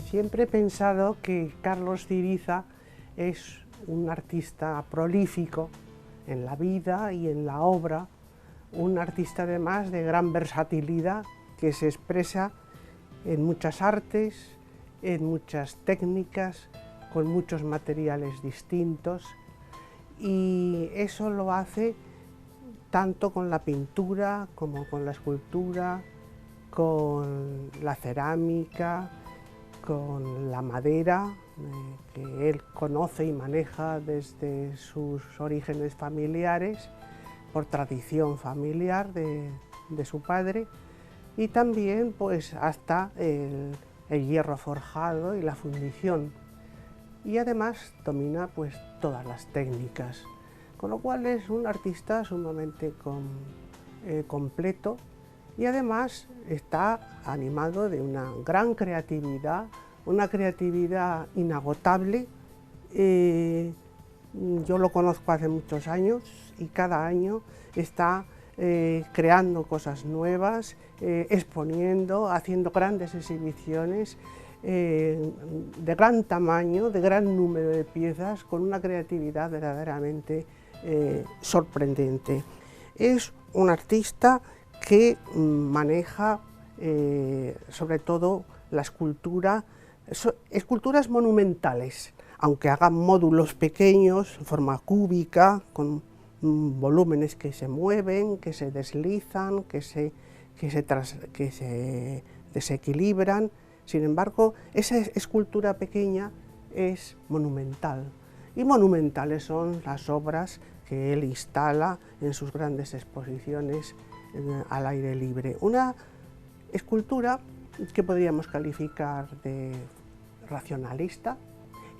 Siempre he pensado que Carlos Ciriza es un artista prolífico en la vida y en la obra, un artista además de gran versatilidad que se expresa en muchas artes, en muchas técnicas, con muchos materiales distintos, y eso lo hace tanto con la pintura como con la escultura, con la cerámica, con la madera, que él conoce y maneja desde sus orígenes familiares, por tradición familiar de su padre, y también pues hasta el hierro forjado y la fundición. Y además domina pues todas las técnicas, con lo cual es un artista sumamente completo, y además está animado de una gran creatividad, una creatividad inagotable. Yo lo conozco hace muchos años y cada año está creando cosas nuevas, exponiendo, haciendo grandes exhibiciones de gran tamaño, de gran número de piezas, con una creatividad verdaderamente sorprendente. Es un artista que maneja sobre todo la escultura, esculturas monumentales, aunque haga módulos pequeños, en forma cúbica, con volúmenes que se mueven, que se deslizan, que se desequilibran. Sin embargo, esa escultura pequeña es monumental, y monumentales son las obras que él instala en sus grandes exposiciones al aire libre. Una escultura que podríamos calificar de racionalista,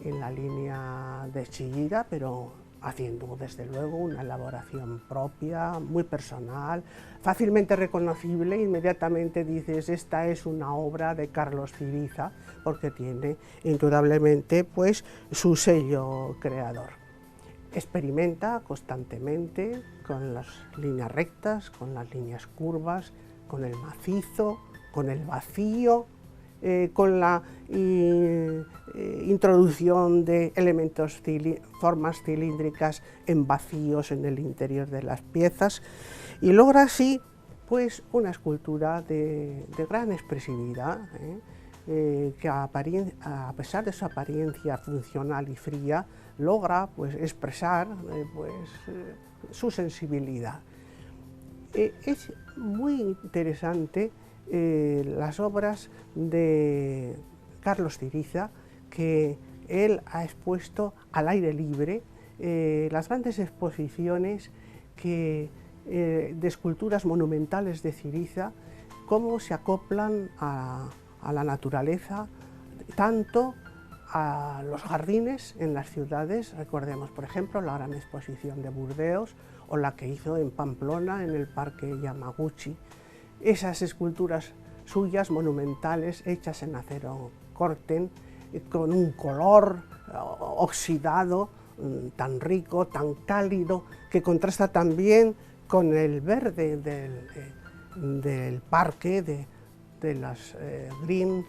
en la línea de Chillida, pero haciendo desde luego una elaboración propia, muy personal, fácilmente reconocible. Inmediatamente dices, esta es una obra de Carlos Ciriza, porque tiene indudablemente pues su sello creador. Experimenta constantemente con las líneas rectas, con las líneas curvas, con el macizo, con el vacío, con la introducción de elementos, formas cilíndricas en vacíos en el interior de las piezas, y logra así pues una escultura de gran expresividad, que a pesar de su apariencia funcional y fría, logra pues expresar su sensibilidad. Es muy interesante las obras de Carlos Ciriza, que él ha expuesto al aire libre, las grandes exposiciones de esculturas monumentales de Ciriza, cómo se acoplan a la naturaleza, tanto a los jardines en las ciudades. Recordemos, por ejemplo, la gran exposición de Burdeos, o la que hizo en Pamplona, en el Parque Yamaguchi. Esas esculturas suyas monumentales, hechas en acero corten, con un color oxidado tan rico, tan cálido, que contrasta también con el verde del parque, de las greens,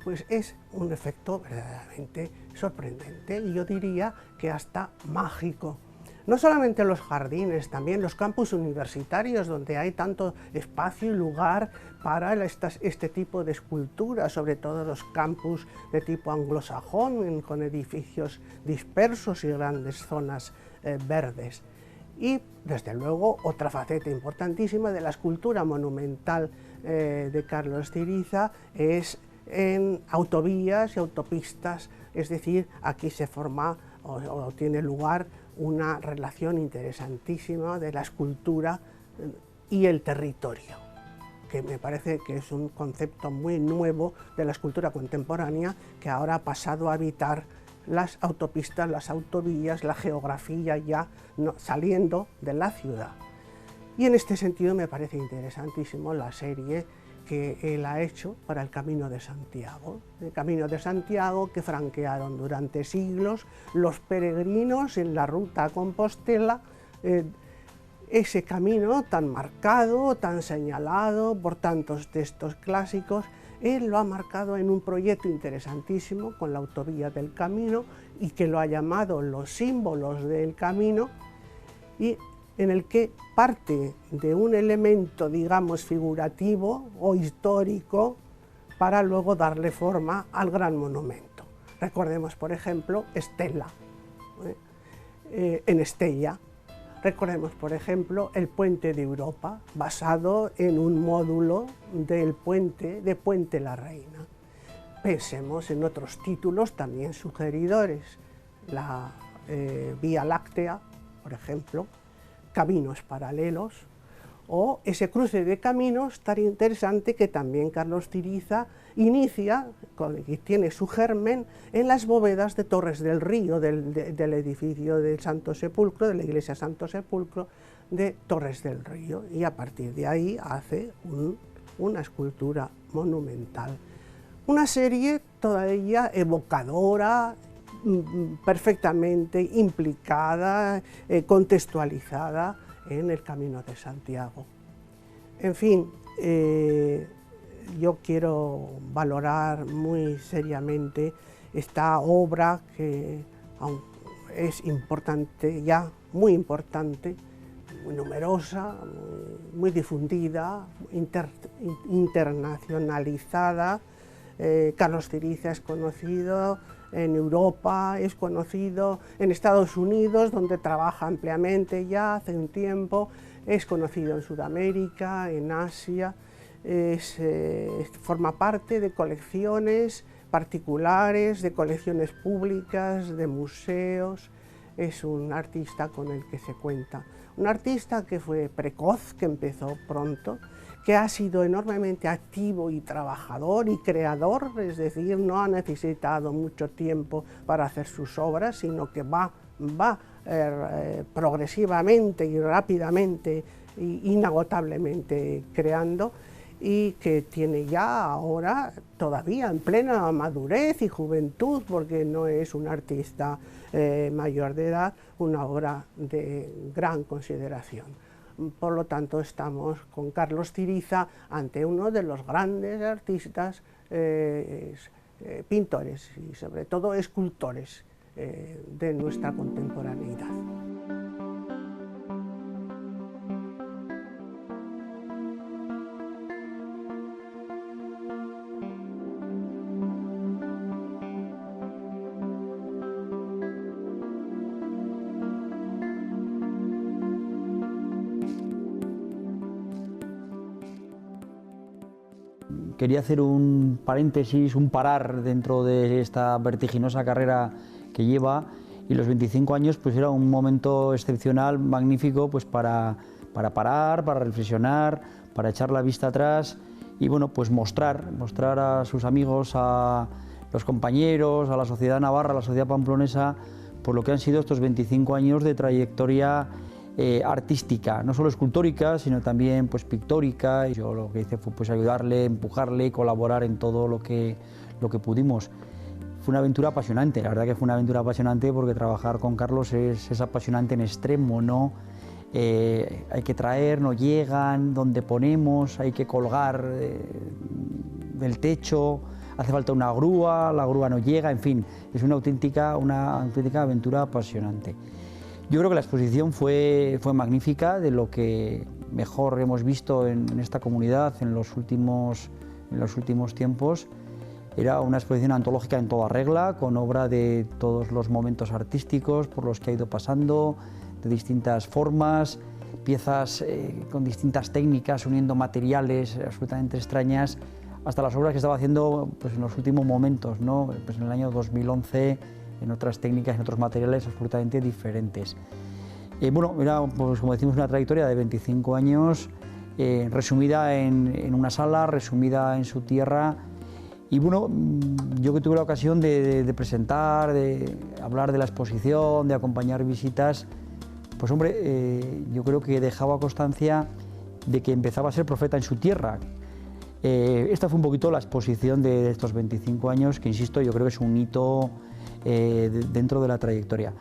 pues es un efecto verdaderamente sorprendente, y yo diría que hasta mágico. No solamente los jardines, también los campus universitarios, donde hay tanto espacio y lugar para este tipo de esculturas, sobre todo los campus de tipo anglosajón, con edificios dispersos y grandes zonas verdes. Y, desde luego, otra faceta importantísima de la escultura monumental de Carlos Ciriza es en autovías y autopistas, es decir, aquí se forma o tiene lugar una relación interesantísima de la escultura y el territorio, que me parece que es un concepto muy nuevo de la escultura contemporánea, que ahora ha pasado a habitar las autopistas, las autovías, la geografía, ya saliendo de la ciudad. Y en este sentido me parece interesantísimo la serie que él ha hecho para el Camino de Santiago. El Camino de Santiago, que franquearon durante siglos los peregrinos en la ruta a Compostela, ese camino tan marcado, tan señalado por tantos textos clásicos, él lo ha marcado en un proyecto interesantísimo con la Autovía del Camino y que lo ha llamado Los símbolos del camino, y en el que parte de un elemento, digamos, figurativo o histórico para luego darle forma al gran monumento. Recordemos, por ejemplo, Estella, en Estella. Recordemos, por ejemplo, el Puente de Europa, basado en un módulo del puente de Puente la Reina. Pensemos en otros títulos también sugeridores, la Vía Láctea, por ejemplo, Caminos paralelos, o ese cruce de caminos tan interesante que también Carlos Tiriza inicia, y tiene su germen, en las bóvedas de Torres del Río, del edificio del Santo Sepulcro, de la iglesia Santo Sepulcro de Torres del Río, y a partir de ahí hace una escultura monumental. Una serie toda ella evocadora, perfectamente implicada, contextualizada en el Camino de Santiago. En fin, yo quiero valorar muy seriamente esta obra que es importante, ya muy importante, muy numerosa, muy difundida, internacionalizada. Carlos Tiriza es conocido en Europa, es conocido en Estados Unidos, donde trabaja ampliamente ya hace un tiempo, es conocido en Sudamérica, en Asia, forma parte de colecciones particulares, de colecciones públicas, de museos. Es un artista con el que se cuenta. Un artista que fue precoz, que empezó pronto, que ha sido enormemente activo y trabajador y creador, es decir, no ha necesitado mucho tiempo para hacer sus obras, sino que va progresivamente y rápidamente e inagotablemente creando, y que tiene ya ahora, todavía en plena madurez y juventud, porque no es un artista mayor de edad, una obra de gran consideración. Por lo tanto, estamos con Carlos Tiriza ante uno de los grandes artistas, pintores y sobre todo escultores de nuestra contemporaneidad. Quería hacer un paréntesis, un parar dentro de esta vertiginosa carrera que lleva, y los 25 años pues era un momento excepcional, magnífico, pues para parar, para reflexionar, para echar la vista atrás y bueno, pues mostrar a sus amigos, a los compañeros, a la sociedad navarra, a la sociedad pamplonesa, por lo que han sido estos 25 años de trayectoria artística, no solo escultórica, sino también pues pictórica. Y yo lo que hice fue pues ayudarle, empujarle y colaborar en todo lo que pudimos. Fue una aventura apasionante, la verdad que fue una aventura apasionante, porque trabajar con Carlos es apasionante en extremo, ¿no? Hay que traer, no llegan, donde ponemos, hay que colgar del techo, hace falta una grúa, la grúa no llega, en fin, es una auténtica aventura apasionante. Yo creo que la exposición fue magnífica, de lo que mejor hemos visto en esta comunidad en los últimos tiempos. Era una exposición antológica en toda regla, con obra de todos los momentos artísticos por los que ha ido pasando, de distintas formas, piezas con distintas técnicas, uniendo materiales absolutamente extrañas, hasta las obras que estaba haciendo pues, en los últimos momentos, ¿no? Pues en el año 2011, en otras técnicas, en otros materiales absolutamente diferentes. Bueno, era, pues, como decimos, una trayectoria de 25 años, resumida en una sala, resumida en su tierra. Y bueno, yo que tuve la ocasión de presentar, de hablar de la exposición, de acompañar visitas, pues hombre, yo creo que dejaba constancia de que empezaba a ser profeta en su tierra. Esta fue un poquito la exposición de estos 25 años, que insisto, yo creo que es un hito dentro de la trayectoria.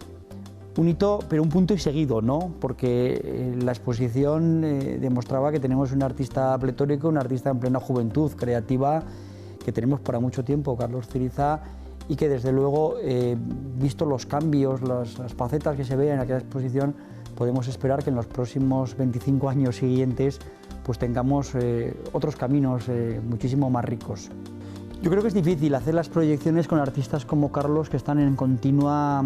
Un hito, pero un punto y seguido, ¿no? Porque la exposición demostraba que tenemos un artista pletórico, un artista en plena juventud creativa, que tenemos para mucho tiempo, Carlos Ciriza, y que desde luego, visto los cambios, las facetas que se ven en aquella exposición, podemos esperar que en los próximos 25 años siguientes pues tengamos otros caminos muchísimo más ricos. Yo creo que es difícil hacer las proyecciones con artistas como Carlos, que están en continua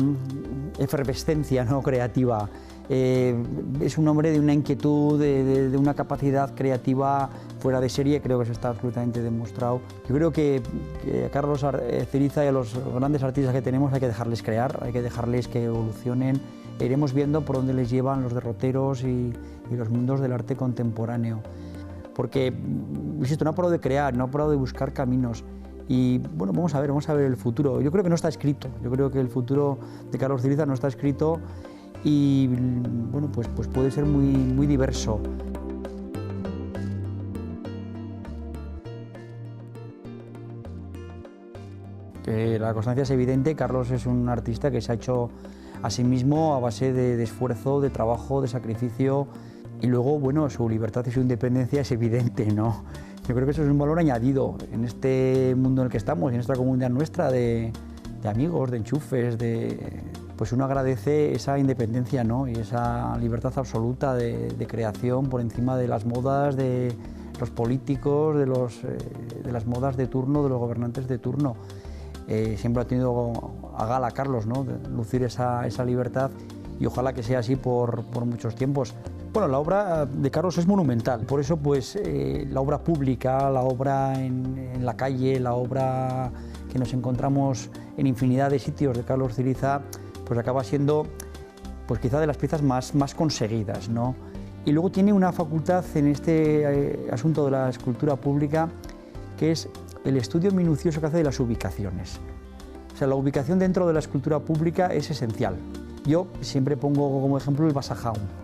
efervescencia, ¿no?, creativa. Es un hombre de una inquietud, de una capacidad creativa fuera de serie, creo que eso está absolutamente demostrado. Yo creo que a Carlos Ciriza y a los grandes artistas que tenemos hay que dejarles crear, hay que dejarles que evolucionen, e iremos viendo por dónde les llevan los derroteros y los mundos del arte contemporáneo. Porque, insisto, no ha parado de crear, no ha parado de buscar caminos. Y bueno, vamos a ver el futuro. Yo creo que no está escrito, yo creo que el futuro de Carlos Ciriza no está escrito y bueno, pues puede ser muy diverso. La constancia es evidente. Carlos es un artista que se ha hecho a sí mismo a base de esfuerzo, de trabajo, de sacrificio, y luego, bueno, su libertad y su independencia es evidente, ¿no? Yo creo que eso es un valor añadido en este mundo en el que estamos, en esta comunidad nuestra de amigos, de enchufes, pues uno agradece esa independencia, ¿no?, y esa libertad absoluta de creación por encima de las modas, de los políticos, de las modas de turno, de los gobernantes de turno. Siempre ha tenido a gala Carlos, ¿no?, de lucir esa libertad, y ojalá que sea así por muchos tiempos. Bueno, la obra de Carlos es monumental, por eso pues la obra pública, la obra en la calle, la obra que nos encontramos en infinidad de sitios de Carlos Ciriza, pues acaba siendo pues quizá de las piezas más conseguidas, ¿no? Y luego tiene una facultad en este asunto de la escultura pública, que es el estudio minucioso que hace de las ubicaciones. O sea, la ubicación dentro de la escultura pública es esencial. Yo siempre pongo como ejemplo el Basajaun.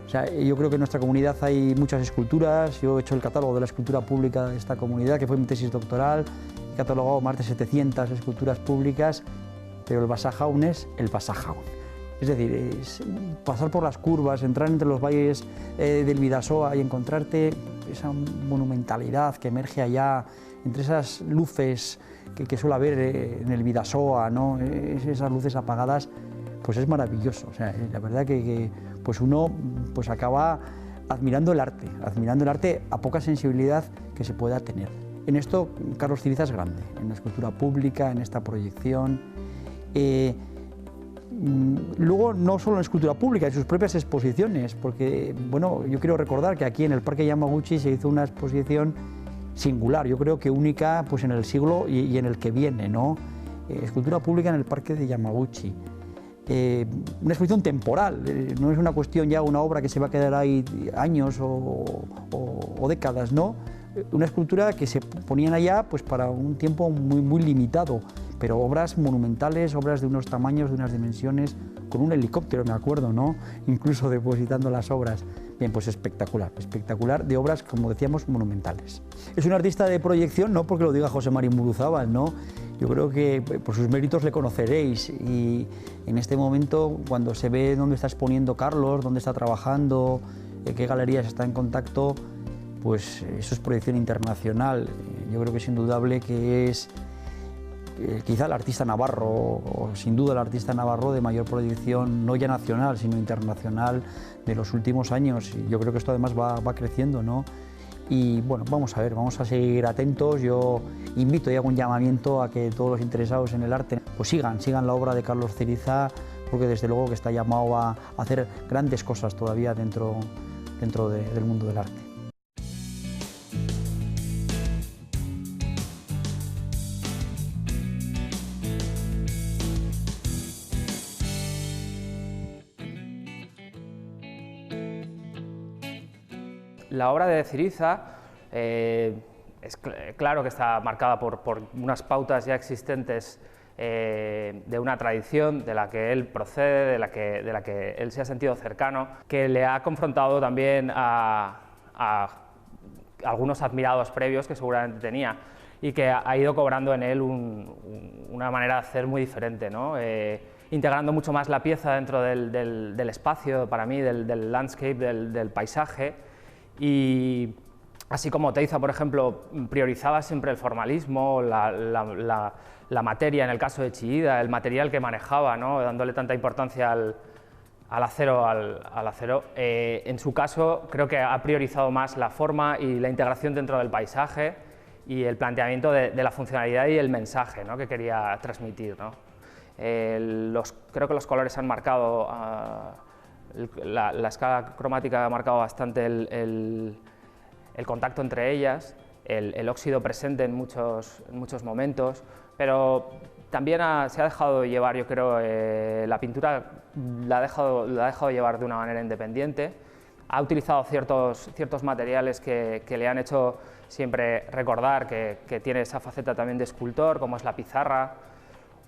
O sea, yo creo que en nuestra comunidad hay muchas esculturas. Yo he hecho el catálogo de la escultura pública de esta comunidad, que fue mi tesis doctoral. He catalogado más de 700 esculturas públicas, pero el Basajaun es el Basajaun. Es decir, es pasar por las curvas, entrar entre los valles del Bidasoa y encontrarte esa monumentalidad que emerge allá, entre esas luces que suele haber en el Bidasoa, ¿no?, esas luces apagadas, pues es maravilloso. O sea, la verdad que pues uno pues acaba admirando el arte a poca sensibilidad que se pueda tener. En esto Carlos Ciriza es grande, en la escultura pública, en esta proyección. Luego, no solo en escultura pública, en sus propias exposiciones, porque bueno, yo quiero recordar que aquí en el Parque Yamaguchi se hizo una exposición singular, yo creo que única pues en el siglo y en el que viene, ¿no? Escultura pública en el Parque de Yamaguchi. Una exposición temporal, no es una cuestión ya una obra que se va a quedar ahí años o décadas, ¿no? Una escultura que se ponían allá pues para un tiempo muy limitado, pero obras monumentales, obras de unos tamaños, de unas dimensiones, con un helicóptero, me acuerdo, ¿no?, incluso depositando las obras. Bien, pues espectacular, de obras, como decíamos, monumentales. Es un artista de proyección, no porque lo diga José Mari Muruzábal, ¿no? Yo creo que por sus méritos le conoceréis, y en este momento, cuando se ve dónde está exponiendo Carlos, dónde está trabajando, qué galerías está en contacto, pues eso es proyección internacional. Yo creo que es indudable que es quizá el artista navarro, o sin duda el artista navarro de mayor proyección, no ya nacional, sino internacional, de los últimos años. Y yo creo que esto además va creciendo, ¿no? Y bueno, vamos a ver, vamos a seguir atentos. Yo invito y hago un llamamiento a que todos los interesados en el arte pues sigan la obra de Carlos Ciriza, porque desde luego que está llamado a hacer grandes cosas todavía dentro del mundo del arte. La obra de Ciriza es claro que está marcada por unas pautas ya existentes de una tradición de la que él procede, de la que él se ha sentido cercano, que le ha confrontado también a algunos admirados previos que seguramente tenía, y que ha ido cobrando en él una manera de hacer muy diferente, ¿no? Integrando mucho más la pieza dentro del espacio, para mí, del landscape, del paisaje, y Así como Oteiza, por ejemplo, priorizaba siempre el formalismo, la materia, en el caso de Chillida, el material que manejaba, ¿no? Dándole tanta importancia al acero. En su caso, creo que ha priorizado más la forma y la integración dentro del paisaje y el planteamiento de la funcionalidad y el mensaje, ¿no?, que quería transmitir, ¿no? Creo que los colores han marcado, la escala cromática ha marcado bastante el contacto entre ellas, el óxido presente en muchos momentos, pero también se ha dejado llevar, yo creo, la pintura la ha dejado llevar de una manera independiente. Ha utilizado ciertos materiales que le han hecho siempre recordar que tiene esa faceta también de escultor, como es la pizarra,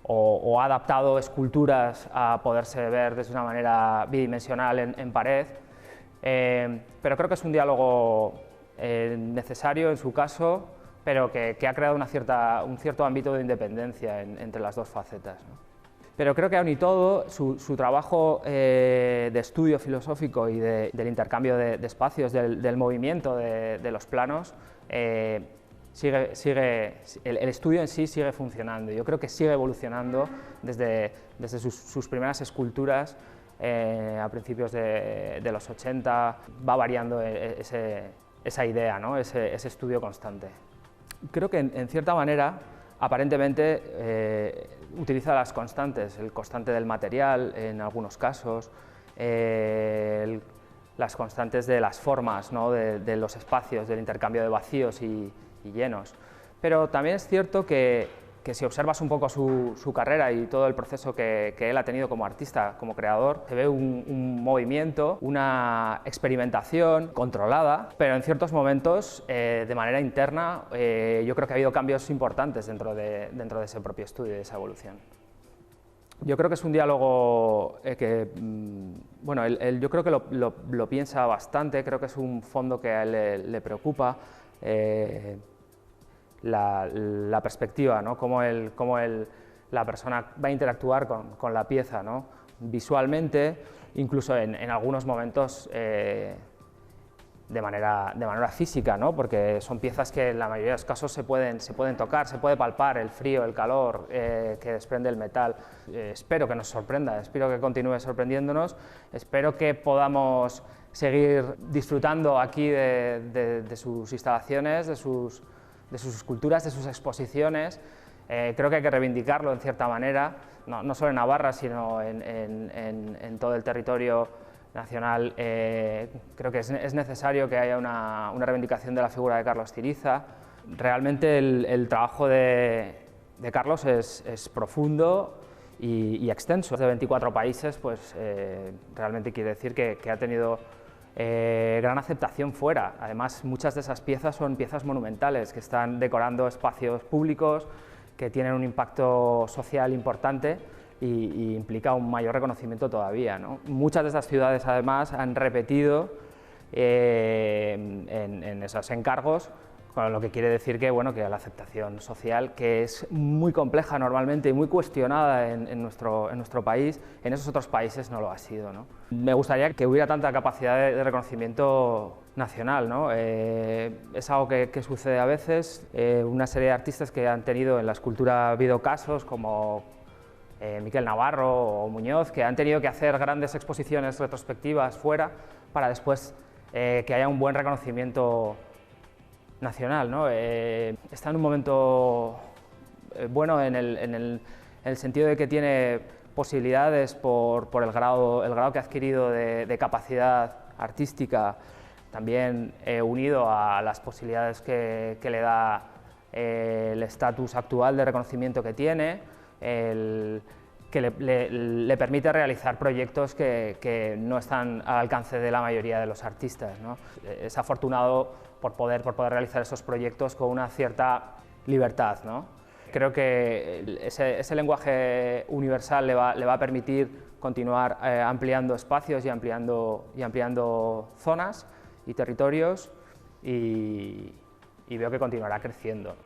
o ha adaptado esculturas a poderse ver de una manera bidimensional en pared. Pero creo que es un diálogo necesario en su caso, pero que ha creado un cierto ámbito de independencia entre las dos facetas, ¿no? Pero creo que aun y todo, su trabajo de estudio filosófico y del intercambio de espacios, del movimiento de los planos, el estudio en sí sigue funcionando. Yo creo que sigue evolucionando desde sus primeras esculturas a principios de los 80, va variando esa idea, ¿no?, ese estudio constante. Creo que en cierta manera, aparentemente, utiliza las constantes, el constante del material en algunos casos, las constantes de las formas, ¿no?, de los espacios, del intercambio de vacíos y llenos. Pero también es cierto que si observas un poco su carrera y todo el proceso que él ha tenido como artista, como creador, se ve un movimiento, una experimentación controlada, pero en ciertos momentos, de manera interna, yo creo que ha habido cambios importantes dentro de ese propio estudio, de esa evolución. Yo creo que es un diálogo que, bueno, él yo creo que lo piensa bastante, creo que es un fondo que a él le preocupa, la perspectiva, ¿no?, cómo la persona va a interactuar con la pieza, ¿no?, visualmente, incluso en algunos momentos de manera física, ¿no?, porque son piezas que en la mayoría de los casos se pueden tocar, se puede palpar el frío, el calor que desprende el metal. Espero que nos sorprenda, espero que continúe sorprendiéndonos, espero que podamos seguir disfrutando aquí de sus instalaciones, de sus esculturas, de sus exposiciones. Creo que hay que reivindicarlo en cierta manera, no solo en Navarra, sino en todo el territorio nacional. Creo que es necesario que haya una reivindicación de la figura de Carlos Ciriza. Realmente el trabajo de Carlos es profundo y extenso. De 24 países, pues realmente quiere decir que ha tenido gran aceptación fuera. Además, muchas de esas piezas son piezas monumentales que están decorando espacios públicos, que tienen un impacto social importante y implica un mayor reconocimiento todavía, ¿no? Muchas de esas ciudades, además, han repetido en esos encargos, con lo que quiere decir que, bueno, que la aceptación social, que es muy compleja normalmente y muy cuestionada en nuestro país, en esos otros países no lo ha sido, ¿no? Me gustaría que hubiera tanta capacidad de reconocimiento nacional, ¿no? Es algo que sucede a veces. Una serie de artistas que han tenido en la escultura, ha habido casos como Miquel Navarro o Muñoz, que han tenido que hacer grandes exposiciones retrospectivas fuera para después que haya un buen reconocimiento nacional, ¿no? Está en un momento bueno en el sentido de que tiene posibilidades por el grado que ha adquirido de capacidad artística, también unido a las posibilidades que le da el estatus actual de reconocimiento que tiene, que le permite realizar proyectos que no están al alcance de la mayoría de los artistas, ¿no? Es afortunado por poder realizar esos proyectos con una cierta libertad, ¿no? Creo que ese lenguaje universal le va a permitir continuar ampliando espacios y ampliando zonas y territorios, y veo que continuará creciendo.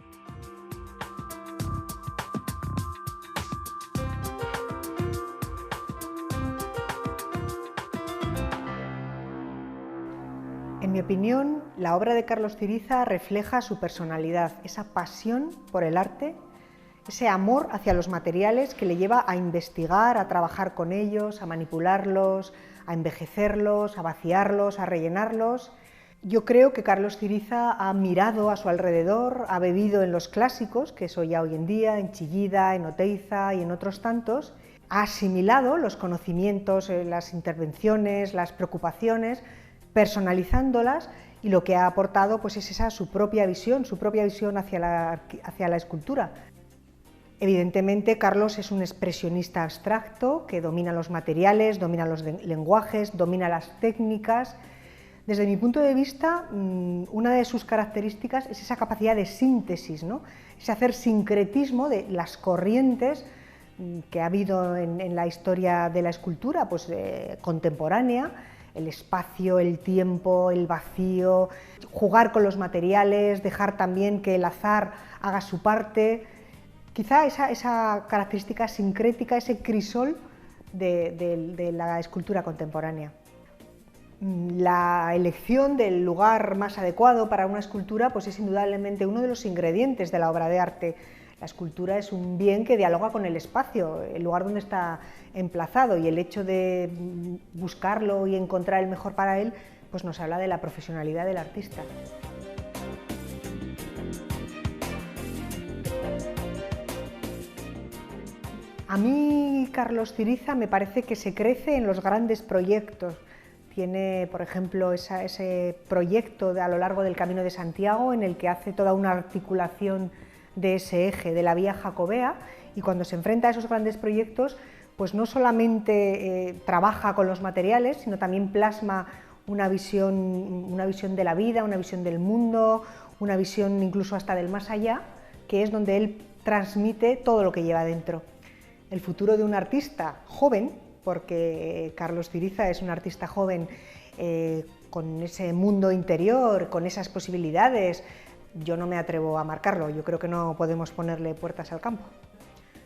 En mi opinión, la obra de Carlos Ciriza refleja su personalidad, esa pasión por el arte, ese amor hacia los materiales que le lleva a investigar, a trabajar con ellos, a manipularlos, a envejecerlos, a vaciarlos, a rellenarlos. Yo creo que Carlos Ciriza ha mirado a su alrededor, ha bebido en los clásicos, que eso ya hoy en día, en Chillida, en Oteiza y en otros tantos, ha asimilado los conocimientos, las intervenciones, las preocupaciones, personalizándolas, y lo que ha aportado pues es esa su propia visión hacia la escultura. Evidentemente, Carlos es un expresionista abstracto que domina los materiales, domina los lenguajes, domina las técnicas. Desde mi punto de vista, una de sus características es esa capacidad de síntesis, ¿no? Ese hacer sincretismo de las corrientes que ha habido en la historia de la escultura pues, contemporánea, el espacio, el tiempo, el vacío, jugar con los materiales, dejar también que el azar haga su parte. Quizá esa característica sincrética, ese crisol de la escultura contemporánea. La elección del lugar más adecuado para una escultura pues es indudablemente uno de los ingredientes de la obra de arte. La escultura es un bien que dialoga con el espacio, el lugar donde está emplazado, y el hecho de buscarlo y encontrar el mejor para él pues nos habla de la profesionalidad del artista. A mí Carlos Ciriza me parece que se crece en los grandes proyectos. Tiene, por ejemplo, ese proyecto a lo largo del Camino de Santiago en el que hace toda una articulación de ese eje de la Vía Jacobea, y cuando se enfrenta a esos grandes proyectos, pues no solamente trabaja con los materiales, sino también plasma una visión de la vida, una visión del mundo, una visión incluso hasta del más allá, que es donde él transmite todo lo que lleva dentro. El futuro de un artista joven, porque Carlos Ciriza es un artista joven con ese mundo interior, con esas posibilidades, yo no me atrevo a marcarlo, yo creo que no podemos ponerle puertas al campo.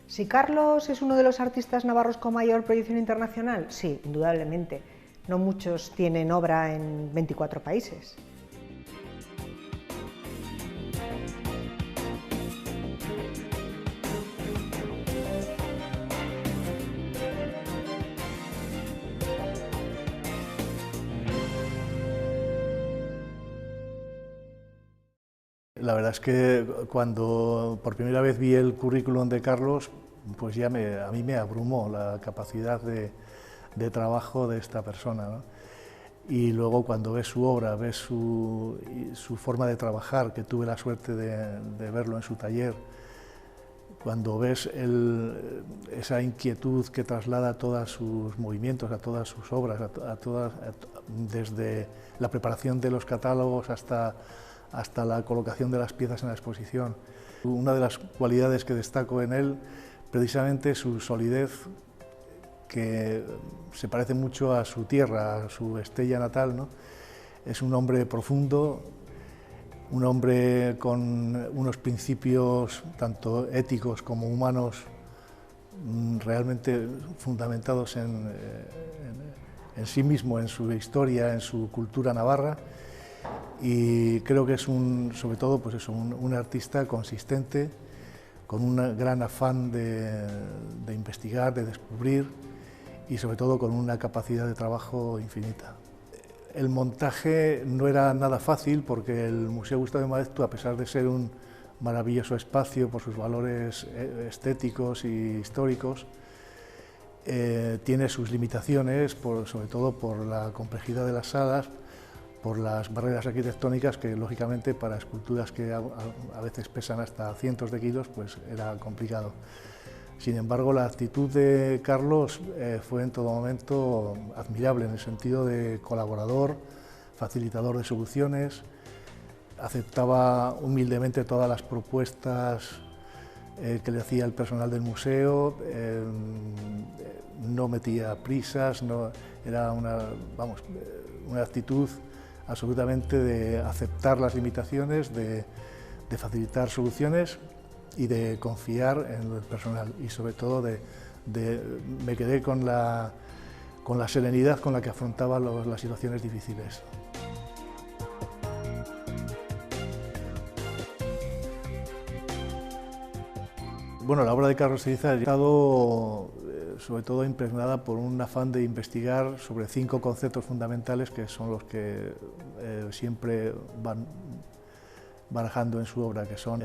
¿Si Carlos es uno de los artistas navarros con mayor proyección internacional? Sí, indudablemente. No muchos tienen obra en 24 países. La verdad es que cuando por primera vez vi el currículum de Carlos, pues ya a mí me abrumó la capacidad de trabajo de esta persona, ¿no? Y luego cuando ves su obra, ves su forma de trabajar, que tuve la suerte de verlo en su taller, cuando ves esa inquietud que traslada a todos sus movimientos, a todas sus obras, desde la preparación de los catálogos hasta la colocación de las piezas en la exposición. Una de las cualidades que destaco en él, precisamente su solidez, que se parece mucho a su tierra, a su Estella natal, ¿no? Es un hombre profundo, un hombre con unos principios tanto éticos como humanos realmente fundamentados en sí mismo, en su historia, en su cultura navarra. Y creo que es sobre todo pues eso, un artista consistente, con un gran afán de investigar, de descubrir, y sobre todo con una capacidad de trabajo infinita. El montaje no era nada fácil porque el Museo Gustavo Maeztu, a pesar de ser un maravilloso espacio por sus valores estéticos y históricos, tiene sus limitaciones, sobre todo por la complejidad de las salas, por las barreras arquitectónicas que, lógicamente, para esculturas que a veces pesan hasta cientos de kilos, pues era complicado. Sin embargo, la actitud de Carlos fue en todo momento admirable, en el sentido de colaborador, facilitador de soluciones, aceptaba humildemente todas las propuestas que le hacía el personal del museo, no metía prisas, era una actitud absolutamente de aceptar las limitaciones, de facilitar soluciones y de confiar en el personal, y sobre todo me quedé con la serenidad con la que afrontaba las situaciones difíciles. Bueno, la obra de Carlos Ciriza ha estado sobre todo impregnada por un afán de investigar sobre 5 conceptos fundamentales que son los que siempre van barajando en su obra, que son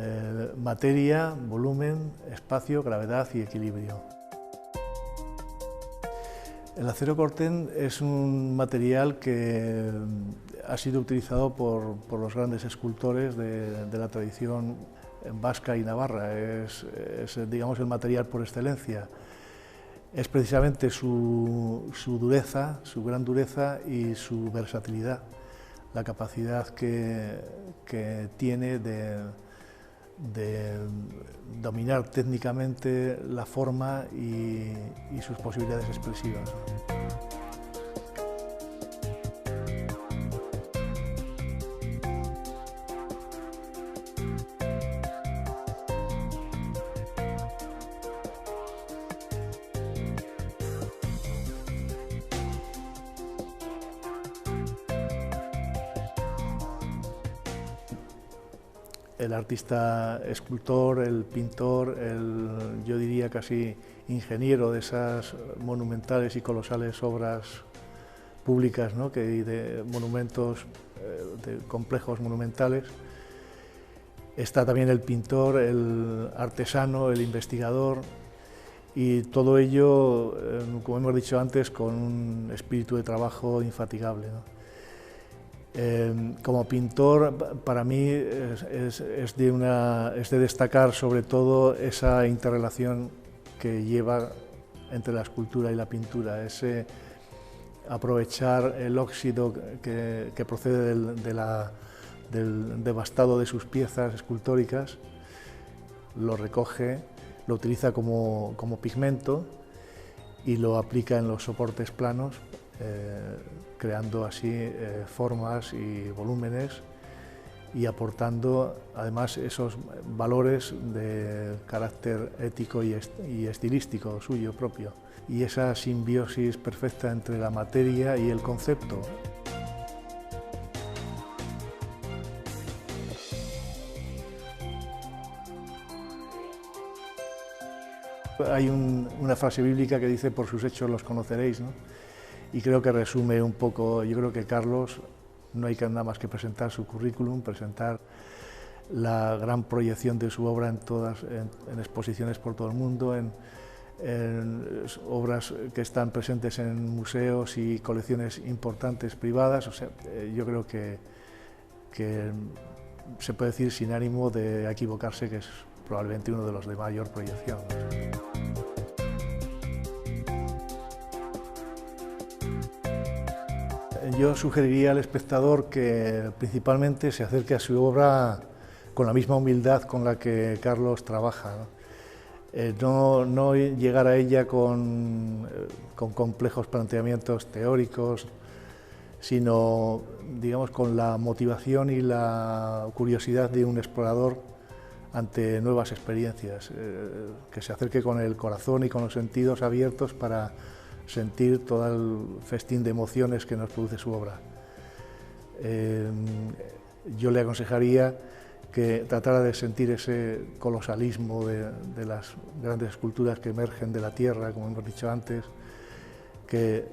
materia, volumen, espacio, gravedad y equilibrio. El acero corten es un material que ha sido utilizado por los grandes escultores de la tradición vasca y navarra. Es, digamos, el material por excelencia. Es precisamente su dureza, su gran dureza y su versatilidad, la capacidad que tiene de dominar técnicamente la forma y sus posibilidades expresivas. El artista escultor, el pintor, yo diría casi ingeniero de esas monumentales y colosales obras públicas, ¿no? De monumentos, de complejos monumentales. Está también el pintor, el artesano, el investigador, y todo ello, como hemos dicho antes, con un espíritu de trabajo infatigable, ¿no? Como pintor, para mí es de destacar sobre todo esa interrelación que lleva entre la escultura y la pintura, ese aprovechar el óxido que procede del devastado de sus piezas escultóricas, lo recoge, lo utiliza como pigmento y lo aplica en los soportes planos, creando así formas y volúmenes y aportando además esos valores de carácter ético y estilístico suyo propio, y esa simbiosis perfecta entre la materia y el concepto. Hay una frase bíblica que dice: por sus hechos los conoceréis, ¿no? Y creo que resume un poco. Yo creo que Carlos, no hay que nada más que presentar su currículum, presentar la gran proyección de su obra en exposiciones por todo el mundo, en obras que están presentes en museos y colecciones importantes privadas. O sea, yo creo que se puede decir sin ánimo de equivocarse que es probablemente uno de los de mayor proyección. Yo sugeriría al espectador que principalmente se acerque a su obra con la misma humildad con la que Carlos trabaja, ¿no? No llegar a ella con complejos planteamientos teóricos, sino, digamos, con la motivación y la curiosidad de un explorador ante nuevas experiencias, que se acerque con el corazón y con los sentidos abiertos para sentir todo el festín de emociones que nos produce su obra. Yo le aconsejaría que tratara de sentir ese colosalismo de las grandes esculturas que emergen de la tierra, como hemos dicho antes, que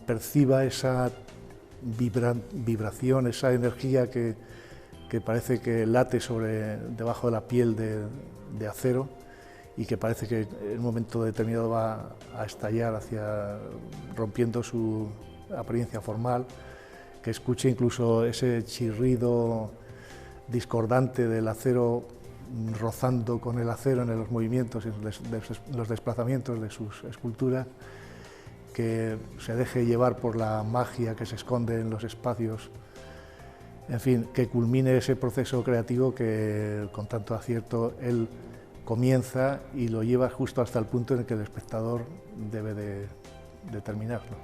perciba esa vibración, esa energía que parece que late debajo de la piel de acero, y que parece que en un momento determinado va a estallar rompiendo su apariencia formal, que escuche incluso ese chirrido discordante del acero rozando con el acero en los movimientos, en los desplazamientos de sus esculturas, que se deje llevar por la magia que se esconde en los espacios, en fin, que culmine ese proceso creativo que con tanto acierto él comienza y lo lleva justo hasta el punto en el que el espectador debe de terminarlo.